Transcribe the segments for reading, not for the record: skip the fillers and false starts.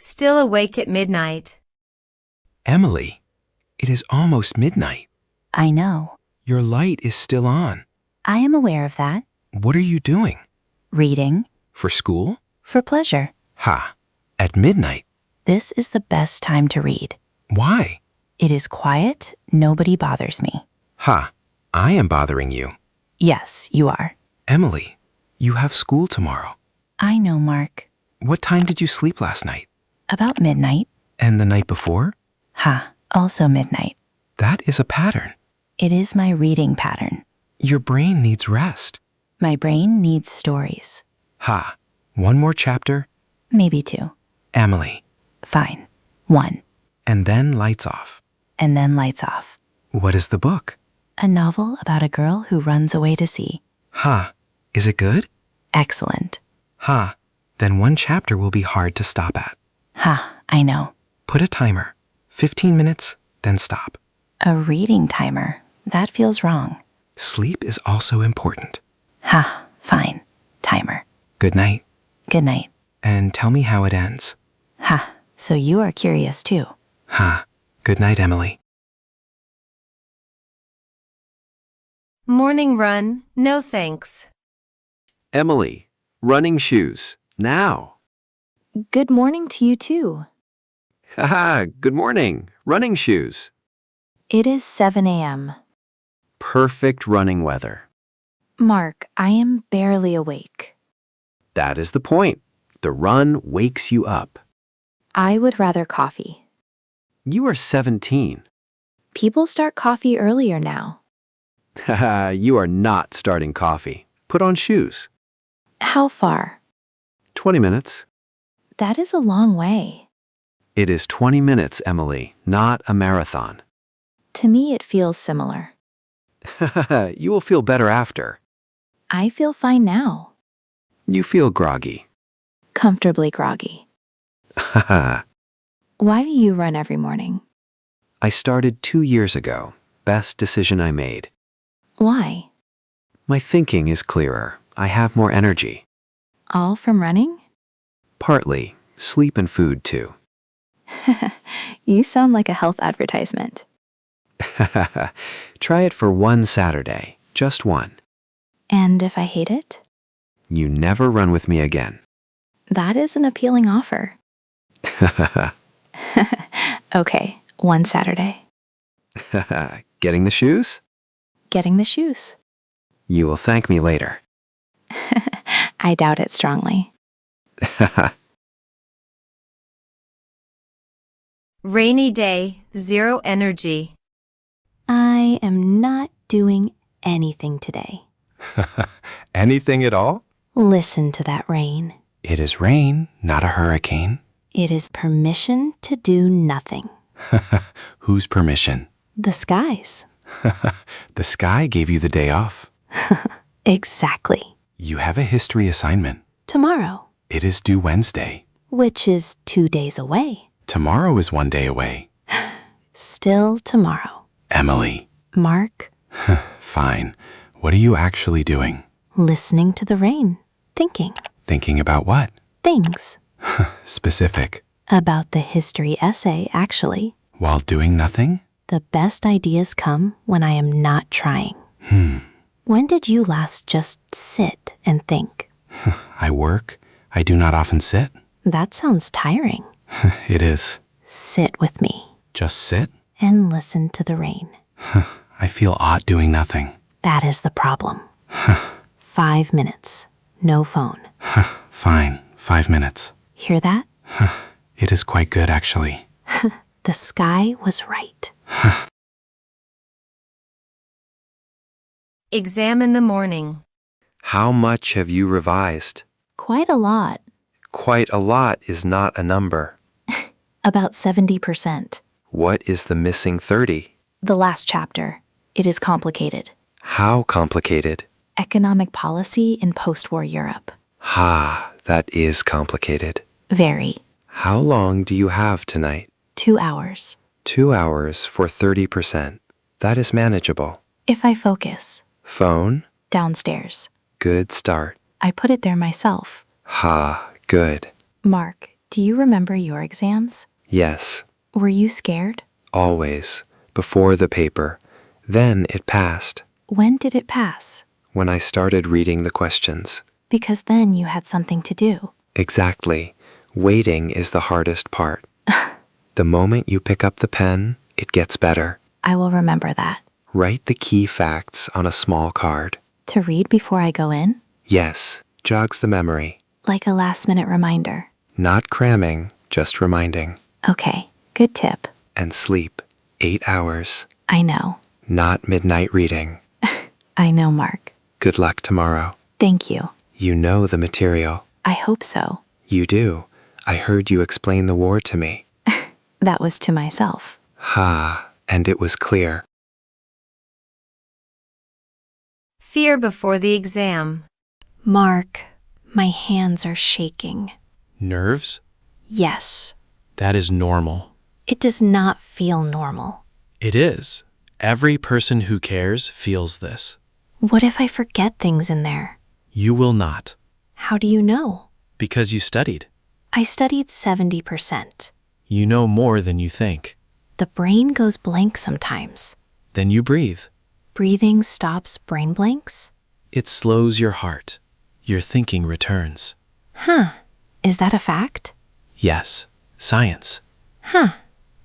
Still awake at midnight. Emily, it is almost midnight. I know. Your light is still on. I am aware of that. What are you doing? Reading. For school? For pleasure. Ha! At midnight? This is the best time to read. Why? It is quiet. Nobody bothers me. Ha! I am bothering you. Yes, you are. Emily, you have school tomorrow. I know, Mark. What time did you sleep last night? About midnight. And the night before? Ha! Also midnight. That is a pattern. It is my reading pattern. Your brain needs rest. My brain needs stories. Ha! One more chapter? Maybe 2. Emily. Fine. 1. And then lights off. And then lights off. What is the book? A novel about a girl who runs away to sea. Ha! Is it good? Excellent. Ha! Then one chapter will be hard to stop at. Ha! I know. Put a timer. 15 minutes, then stop. A reading timer. That feels wrong. Sleep is also important. Ha! Fine. Timer. Good night. Good night. And tell me how it ends. Ha! So you are curious too. Ha! Good night, Emily. Morning run, no thanks. Emily, running shoes, now. Good morning to you too. Haha, good morning, running shoes. It is 7 a.m. Perfect running weather. Mark, I am barely awake. That is the point. The run wakes you up. I would rather coffee. You are 17. People start coffee earlier now. Haha, you are not starting coffee. Put on shoes. How far? 20 minutes. That is a long way. It is 20 minutes, Emily, not a marathon. To me, it feels similar. Haha, you will feel better after. I feel fine now. You feel groggy. Comfortably groggy. Haha. Why do you run every morning? I started 2 years ago. Best decision I made. Why? My thinking is clearer. I have more energy. All from running? Partly. Sleep and food, too. You sound like a health advertisement. Try it for one Saturday. Just one. And if I hate it? You never run with me again. That is an appealing offer. Okay, one Saturday. Getting the shoes? Getting the shoes. You will thank me later. I doubt it strongly. Rainy day, zero energy. I am not doing anything today. Anything at all? Listen to that rain. It is rain, not a hurricane. It is permission to do nothing. Whose permission? The skies. The sky gave you the day off. Exactly. You have a history assignment. Tomorrow, It is due Wednesday. which is 2 days away. Tomorrow is 1 day away. Still tomorrow. Emily. Mark, Fine. What are you actually doing? listening to the rain. Thinking. Thinking about what? Things. Specific. About the history essay, actually. While doing nothing? The best ideas come when I am not trying. When did you last just sit and think? I work. I do not often sit. That sounds tiring. It is. Sit with me Just sit? and listen to the rain. I feel odd doing nothing. That is the problem. 5 minutes. No phone. Fine. 5 minutes. Hear that? It is quite good, actually. The sky was right. Examine the morning. How much have you revised? Quite a lot. Quite a lot is not a number. About 70%. What is the missing 30? The last chapter. It is complicated. How complicated? Economic policy in post-war Europe. Ha, that is complicated. Very. How long do you have tonight? 2 hours. 2 hours for 30%. That is manageable. If I focus. Phone? Downstairs. Good start. I put it there myself. Ha, good. Mark, Do you remember your exams? Yes, Were you scared? always. Before the paper. Then it passed. When did it pass? When I started reading the questions. Because then you had something to do. Exactly. Waiting is the hardest part. The moment you pick up the pen, it gets better. I will remember that. Write the key facts on a small card. To read before I go in? Yes, jogs the memory. Like a last-minute reminder. Not cramming, just reminding. Okay, good tip. And sleep. 8 hours. I know. Not midnight reading. I know, Mark. Good luck tomorrow. Thank you. You know the material. I hope so. You do. I heard you explain the war to me. That was to myself. Ha, and it was clear. Fear before the exam. Mark, my hands are shaking. Nerves? Yes, That is normal. it does not feel normal. It is. Every person who cares feels this. What if I forget things in there? You will not, How do you know? because you studied. I studied 70%. You know more than you think. The brain goes blank sometimes. Then you breathe. Breathing stops brain blanks? It slows your heart. Your thinking returns. Huh. Is that a fact? Yes, science. Huh.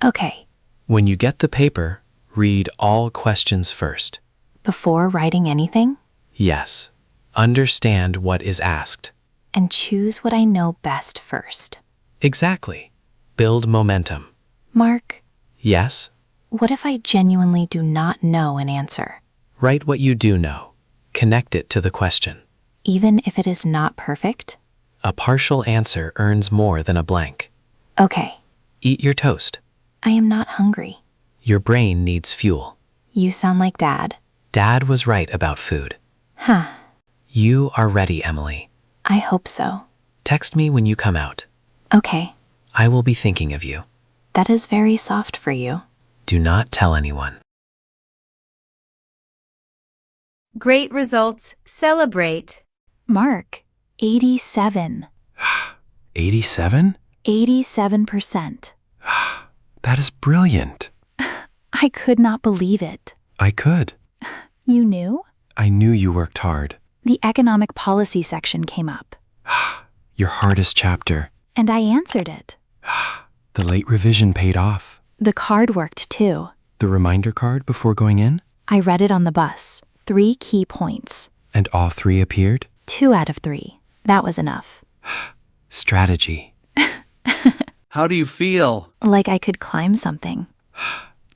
Okay. When you get the paper, read all questions first. Before writing anything? Yes. Understand what is asked. And choose what I know best first. Exactly. Build momentum. Mark, Yes. what if I genuinely do not know an answer? Write what you do know. Connect it to the question. Even if it is not perfect? A partial answer earns more than a blank. Okay. Eat your toast. I am not hungry. Your brain needs fuel. You sound like Dad. Dad was right about food. Huh. You are ready, Emily. I hope so. Text me when you come out. Okay. I will be thinking of you. That is very soft for you. Do not tell anyone. Great results. Celebrate. Mark, 87. 87? 87%. That is brilliant. I could not believe it. I could. You knew? I knew you worked hard. The economic policy section came up, Your hardest chapter. and I answered it. The late revision paid off. The card worked too. The reminder card before going in? I read it on the bus. 3 key points. And all 3 appeared? 2 out of 3. That was enough. Strategy. How do you feel? Like I could climb something.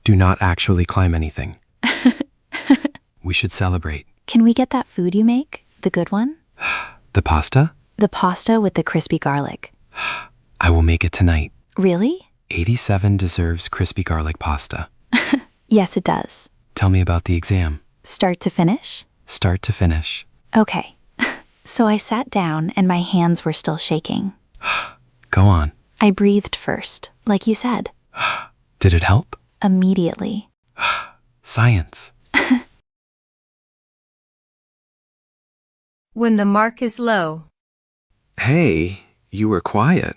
Do not actually climb anything. We should celebrate. Can we get that food you make? The good one? The pasta? The pasta with the crispy garlic. I will make it tonight. Really? 87 deserves crispy garlic pasta. Yes, it does. Tell me about the exam. Start to finish? Start to finish. Okay. So I sat down and my hands were still shaking. Go on. I breathed first, like you said. Did it help? Immediately. Science. When the mark is low. Hey, you were quiet.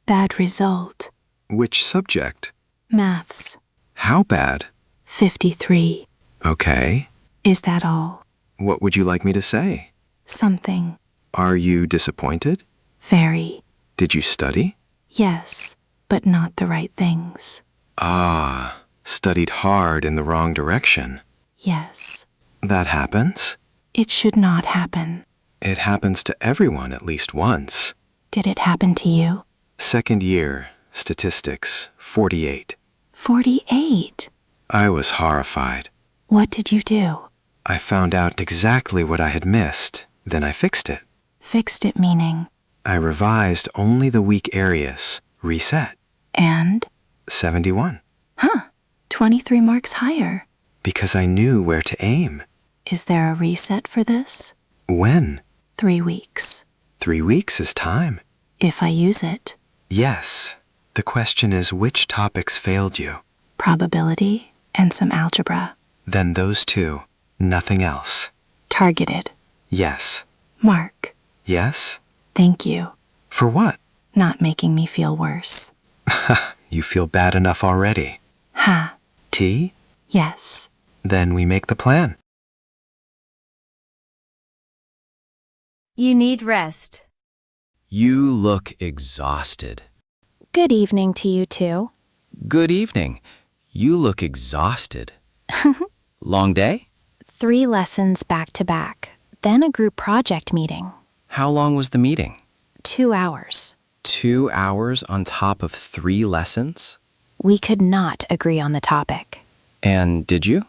Bad result. Which subject? Maths. How bad? 53. Okay. Is that all? What would you like me to say? Something. Are you disappointed? Very. Did you study? Yes, but not the right things. Ah, studied hard in the wrong direction. Yes. That happens. It should not happen. It happens to everyone at least once. Did it happen to you? Second year, statistics, 48. 48. I was horrified. What did you do? I found out exactly what I had missed, then I fixed it. Fixed it meaning. I revised only the weak areas, reset, And? 71, 23 marks higher. because I knew where to aim. Is there a reset for this? When? 3 weeks. 3 weeks is time. If I use it. Yes. The question is which topics failed you? Probability and some algebra. Then those 2, nothing else. Targeted. Yes. Mark, Yes? thank you. For what? not making me feel worse. You feel bad enough already. Ha. Tea? Yes. Then we make the plan. You need rest. You look exhausted. Good evening to you too. Good evening. You look exhausted. Long day? 3 lessons back to back, then a group project meeting. How long was the meeting? 2 hours. 2 hours on top of 3 lessons? We could not agree on the topic. And did you?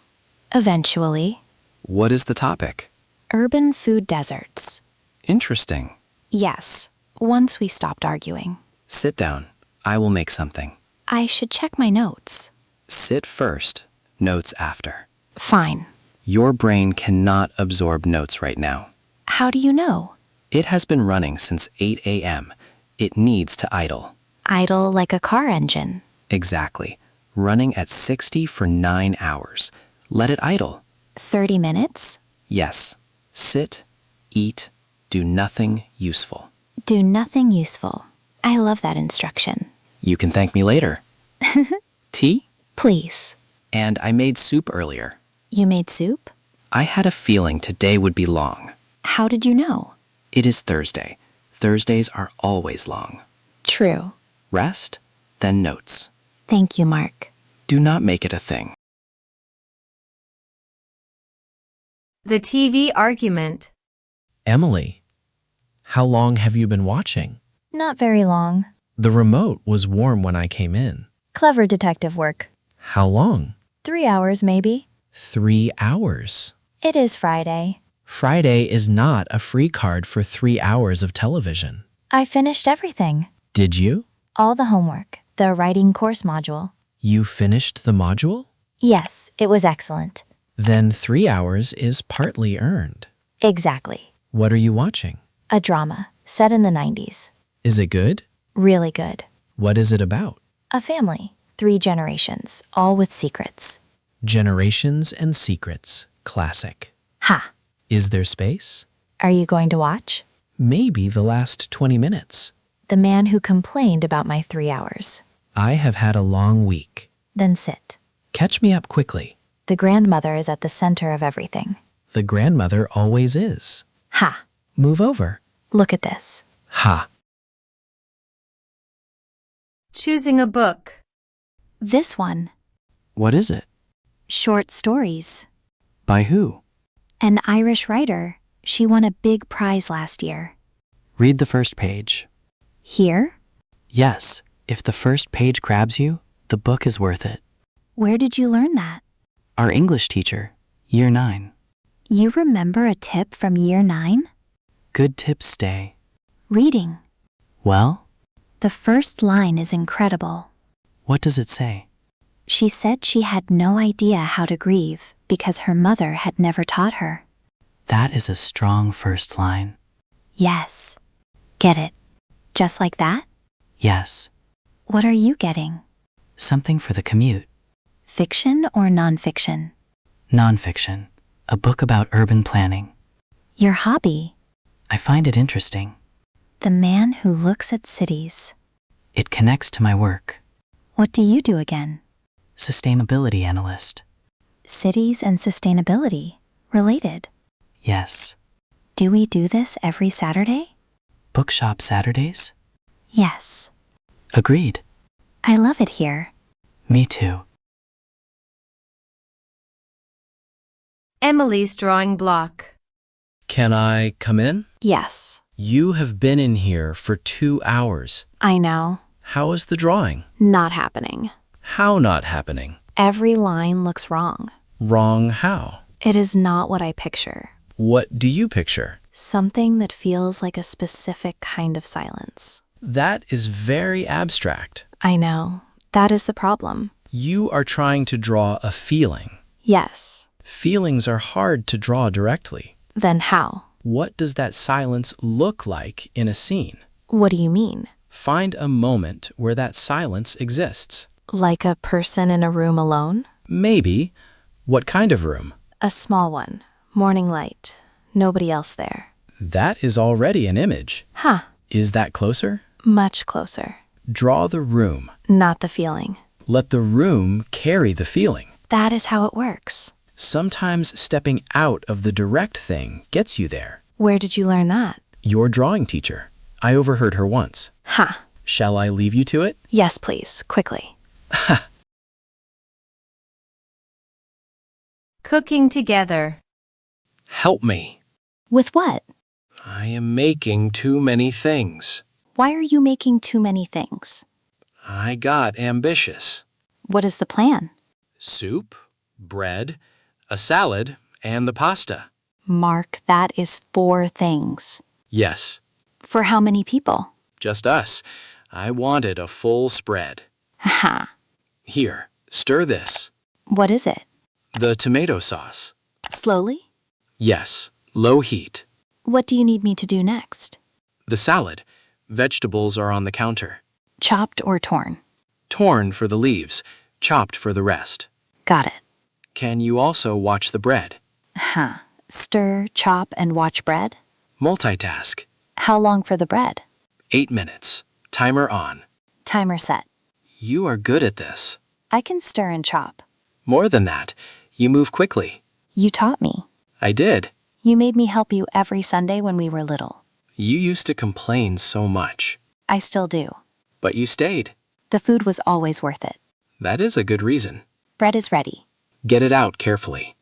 Eventually, What is the topic? urban food deserts. Interesting. Yes, once we stopped arguing. Sit down. I will make something. I should check my notes. Sit first, notes after. Fine. Your brain cannot absorb notes right now. How do you know? It has been running since 8 a.m. It needs to idle. Idle like a car engine. Exactly. Running at 60 for 9 hours. Let it idle. 30 minutes? Yes. Sit, eat, do nothing useful. Do nothing useful. I love that instruction. You can thank me later. Tea? Please. And I made soup earlier. You made soup? I had a feeling today would be long. How did you know? It is Thursday. Thursdays are always long. True. Rest, then notes. Thank you, Mark. Do not make it a thing. The TV argument. Emily, how long have you been watching? Not very long. The remote was warm when I came in. Clever detective work. How long? 3 hours, maybe. 3 hours. It is Friday. Friday is not a free card for 3 hours of television. I finished everything. Did you? All the homework. The writing course module. You finished the module? Yes, it was excellent. Then 3 hours is partly earned. Exactly. What are you watching? A drama, set in the 90s. Is it good? Really good. What is it about? A family, 3 generations, all with secrets. Generations and Secrets. Classic. Ha! Is there space? Are you going to watch? Maybe the last 20 minutes. The man who complained about my 3 hours. I have had a long week. Then sit. Catch me up quickly. The grandmother is at the center of everything. The grandmother always is. Ha! Move over. Look at this. Ha. Choosing a book. This one. What is it? Short stories. By who? An Irish writer. She won a big prize last year. Read the first page. Here? Yes, if the first page grabs you, the book is worth it. Where did you learn that? Our English teacher, Year 9. You remember a tip from year 9? Good tips stay. Reading. Well, The first line is incredible. what does it say? She said she had no idea how to grieve because her mother had never taught her. That is a strong first line. Yes. Get it? Just like that? Yes, What are you getting? something for the commute. Fiction or nonfiction? Nonfiction, a book about urban planning. Your hobby? I find it interesting. The man who looks at cities. It connects to my work. What do you do again? Sustainability analyst. Cities and sustainability. Related. Yes. Do we do this every Saturday? Bookshop Saturdays? Yes. Agreed. I love it here. Me too. Emily's drawing block. Can I come in? Yes. You have been in here for 2 hours. I know. How is the drawing? Not happening. How not happening? Every line looks wrong. Wrong how? It is not what I picture. What do you picture? Something that feels like a specific kind of silence. That is very abstract. I know. That is the problem. You are trying to draw a feeling. Yes. Feelings are hard to draw directly. Then how? What does that silence look like in a scene? What do you mean? Find a moment where that silence exists. Like a person in a room alone? Maybe. What kind of room? A small one. Morning light. Nobody else there. That is already an image. Huh. Is that closer? Much closer. Draw the room. Not the feeling. Let the room carry the feeling. That is how it works. Sometimes stepping out of the direct thing gets you there. Where did you learn that? Your drawing teacher. I overheard her once. Ha. Shall I leave you to it? Yes, please. Quickly. Cooking together. Help me. With what? I am making too many things. Why are you making too many things? I got ambitious. What is the plan? Soup, bread, a salad, and the pasta. Mark, that is 4 things. Yes, For how many people? just us. I wanted a full spread. Ha. Here, stir this. What is it? The tomato sauce. Slowly? Yes, low heat. What do you need me to do next? The salad. Vegetables are on the counter. Chopped or torn? Torn for the leaves, chopped for the rest. Got it. Can you also watch the bread? Huh. Stir, chop, and watch bread? Multitask. How long for the bread? 8 minutes. Timer on. Timer set. You are good at this. I can stir and chop. More than that, you move quickly. You taught me. I did. You made me help you every Sunday when we were little. You used to complain so much, I still do. but you stayed. The food was always worth it. That is a good reason. Bread is ready. Get it out carefully.